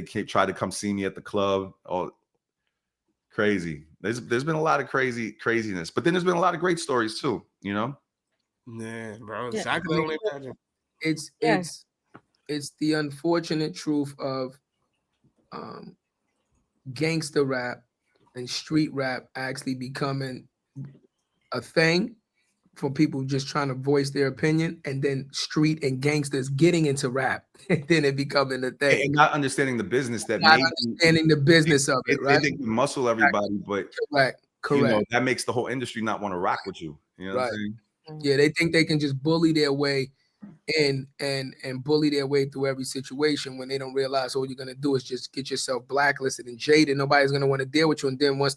tried to come see me at the club. Oh, crazy. There's been a lot of craziness, but then there's been a lot of great stories too. You know. Yeah, bro. Yeah. I can only imagine. It's Yeah. it's the unfortunate truth of um, gangster rap and street rap actually becoming a thing for people just trying to voice their opinion, and then street and gangsters getting into rap, and then it becoming a thing. And not understanding the business that Not maybe understanding the business of it, right? they can muscle everybody, but Correct. you know Correct. that makes the whole industry not want to rock with you. You know what I'm Right. saying? Yeah, they think they can just bully their way in and bully their way through every situation when they don't realize all you're gonna do is just get yourself blacklisted and jaded. Nobody's gonna want to deal with you. And then once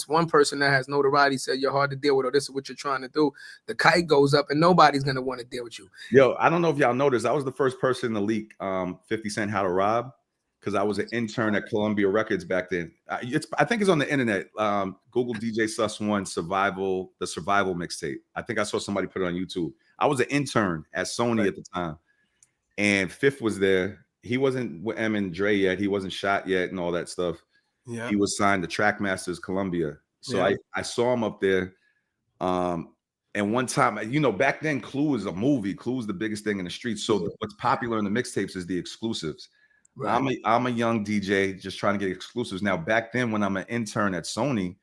one person that has notoriety said you're hard to deal with, or this is what you're trying to do, the kite goes up and nobody's gonna want to deal with you. Yo, I don't know if y'all noticed, I was the first person to leak 50 Cent How to Rob, because I was an intern at Columbia Records back then. I think it's on the internet. Google DJ Sus One the Survival mixtape. I think I saw somebody put it on YouTube. I was an intern at Sony at the time, and Fifth was there. He wasn't with M and Dre yet. He wasn't shot yet and all that stuff. Yeah. He was signed to Trackmasters Columbia. So I saw him up there. And one time, you know, back then, Clue is a movie. Clue is the biggest thing in the streets. So what's popular in the mixtapes is the exclusives. Right. I'm a young DJ just trying to get exclusives. Now, back then, when I'm an intern at Sony,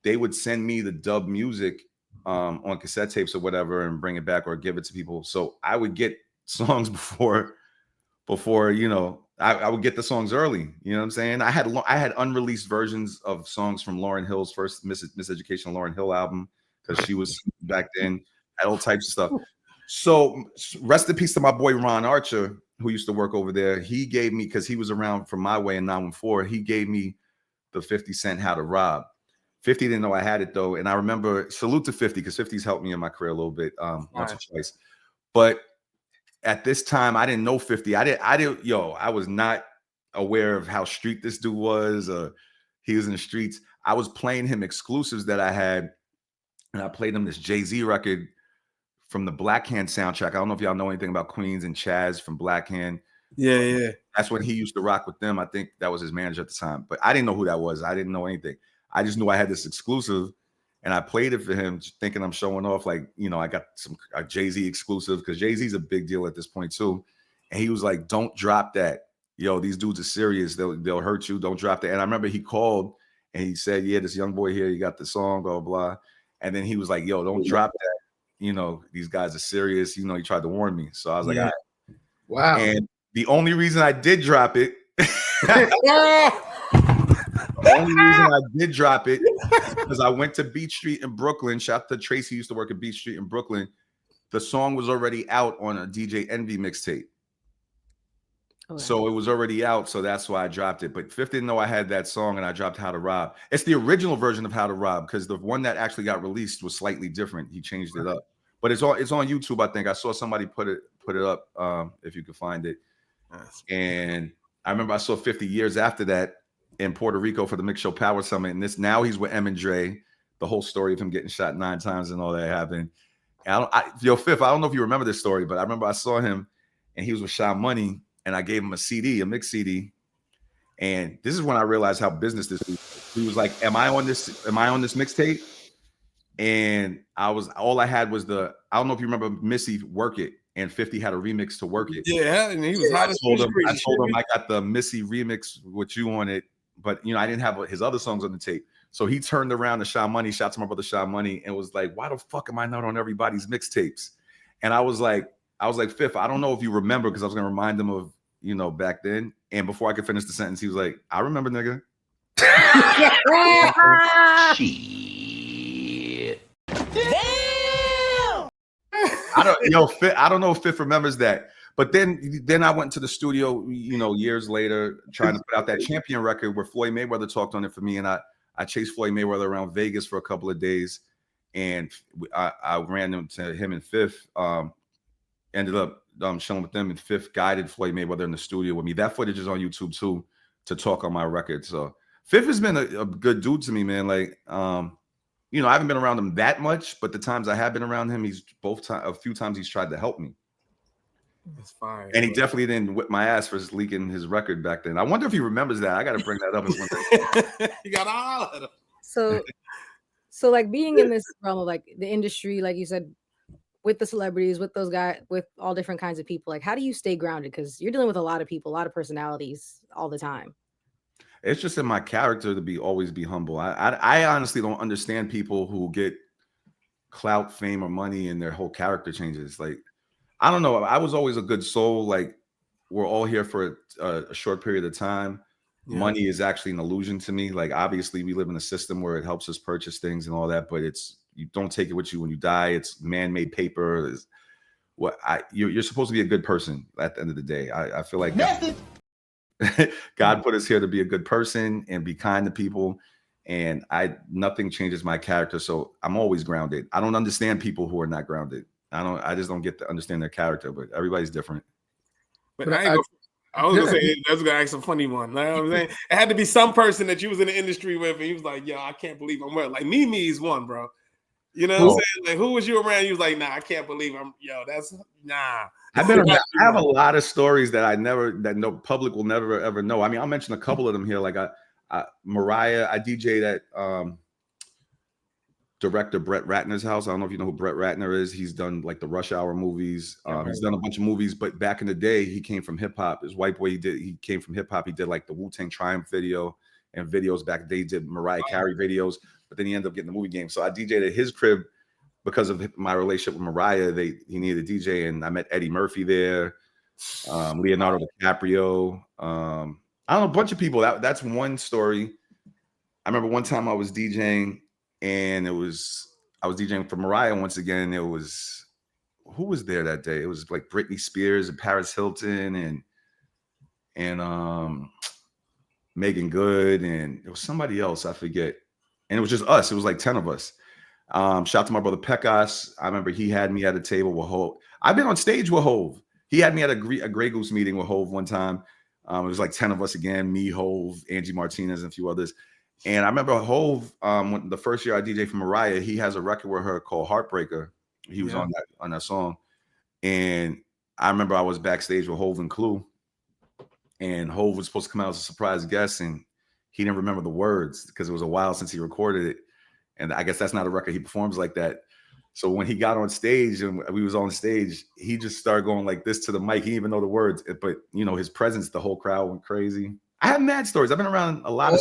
they would send me the dub music on cassette tapes or whatever and bring it back or give it to people. So I would get songs before you know, I would get the songs early. You know what I'm saying? I had unreleased versions of songs from Lauryn Hill's first Miseducation Lauryn Hill album, because she was back then, had all types of stuff. So rest in peace to my boy Ron Archer, who used to work over there. He gave me, because he was around from my way in 914, he gave me the 50 Cent How to Rob. 50 didn't know I had it though. And I remember, salute to 50, because 50's helped me in my career a little bit once or twice. But at this time, I didn't know 50. I was not aware of how street this dude was. He was in the streets. I was playing him exclusives that I had. And I played him this Jay-Z record from the Black Hand soundtrack. I don't know if y'all know anything about Queens and Chaz from Black Hand. Yeah. That's when he used to rock with them. I think that was his manager at the time. But I didn't know who that was. I didn't know anything. I just knew I had this exclusive, and I played it for him, thinking I'm showing off. Like, you know, I got a Jay-Z exclusive, because Jay-Z's a big deal at this point too. And he was like, "Don't drop that. Yo, these dudes are serious. They'll hurt you. Don't drop that." And I remember he called and he said, "Yeah, this young boy here, you got the song, blah, blah." And then he was like, "Yo, don't drop that. You know, these guys are serious." You know, he tried to warn me. So I was like, all right. Wow. And the only reason I did drop it, is because I went to Beach Street in Brooklyn. Shout out to Tracy, used to work at Beach Street in Brooklyn. The song was already out on a DJ Envy mixtape. So it was already out, so that's why I dropped it. But Fifth didn't know I had that song, and I dropped How to Rob. It's the original version of How to Rob, because the one that actually got released was slightly different. He changed it up, but it's on YouTube. I think I saw somebody put it up, if you could find it. And I remember I saw 50 years after that in Puerto Rico for the Mix Show Power Summit, and now he's with M and Dre. The whole story of him getting shot 9 times and all that happened. And Fifth, I don't know if you remember this story, but I remember I saw him, and he was with Sha Money. And I gave him a mix CD. And this is when I realized how business this is. He was like, Am I on this mixtape? And all I had was I don't know if you remember Missy Work It, and 50 had a remix to Work It. Yeah, and he was hot. I told him I got the Missy remix with you on it, but you know, I didn't have his other songs on the tape. So he turned around to Sha Money, shout to my brother Sha Money, and was like, "Why the fuck am I not on everybody's mixtapes?" And I was like, Fifth, I don't know if you remember, because I was gonna remind him of, you know, back then. And before I could finish the sentence, he was like, "I remember, nigga." Shit. Damn. I don't know if Fifth remembers that. But then I went to the studio, you know, years later, trying to put out that Champion record where Floyd Mayweather talked on it for me, and I chased Floyd Mayweather around Vegas for a couple of days, and I ran into him and Fifth. Ended up chilling with them, and Fifth guided Floyd Mayweather in the studio with me. That footage is on YouTube too, to talk on my record. So Fifth has been a good dude to me, man. Like, you know, I haven't been around him that much, but the times I have been around him, a few times he's tried to help me. That's fine. And he definitely didn't whip my ass for leaking his record back then. I wonder if he remembers that. I got to bring that up as one thing. You got all of them. So like being in this realm of like the industry, like you said, with the celebrities, with those guys, with all different kinds of people, like how do you stay grounded? Because you're dealing with a lot of people, a lot of personalities all the time. It's just in my character to always be humble. I honestly don't understand people who get clout, fame, or money and their whole character changes. Like, I don't know. I was always a good soul. Like, we're all here for a short period of time. Yeah. Money is actually an illusion to me. Like, obviously, we live in a system where it helps us purchase things and all that, but you don't take it with you when you die. It's man-made paper. You're supposed to be a good person at the end of the day. I feel like God put us here to be a good person and be kind to people. And nothing changes my character. So I'm always grounded. I don't understand people who are not grounded. I just don't get to understand their character, but everybody's different. But I was gonna say that's gonna ask a funny one. You know what I'm saying? It had to be some person that you was in the industry with, and he was like, "Yo, I can't believe I'm wearing." Like Mimi's one, bro. You know what I'm saying? Like, who was you around? You was like, "Nah, I can't believe I'm." Yo, that's nah. I have a lot of stories that no public will never ever know. I mean, I'll mention a couple of them here. Like Mariah, I DJ'd at director Brett Ratner's house. I don't know if you know who Brett Ratner is. He's done like the Rush Hour movies. He's done a bunch of movies, but back in the day, he came from hip hop. His white boy, he came from hip hop. He did like the Wu-Tang Triumph video and videos back then. He did Mariah Carey videos, but then he ended up getting the movie game. So I DJ'd at his crib because of my relationship with Mariah. He needed a DJ, and I met Eddie Murphy there, Leonardo DiCaprio. I don't know, a bunch of people. That's one story. I remember one time I was DJing, and I was DJing for Mariah once again. Who was there that day? It was like Britney Spears and Paris Hilton and Megan Good, and it was somebody else, I forget. And it was just us. It was like 10 of us. Shout out to my brother Pecos. I remember he had me at a table with Hove. I've been on stage with Hove. He had me at a Grey Goose meeting with Hove one time. It was like 10 of us again, me, Hove, Angie Martinez, and a few others. And I remember Hove, when the first year I DJ for Mariah, he has a record with her called Heartbreaker. He was on that song. And I remember I was backstage with Hove and Clue. And Hove was supposed to come out as a surprise guest, and he didn't remember the words because it was a while since he recorded it. And I guess that's not a record he performs like that. So when he got on stage and we was on stage, he just started going like this to the mic. He didn't even know the words, but his presence, the whole crowd went crazy. I have mad stories. I've been around a lot of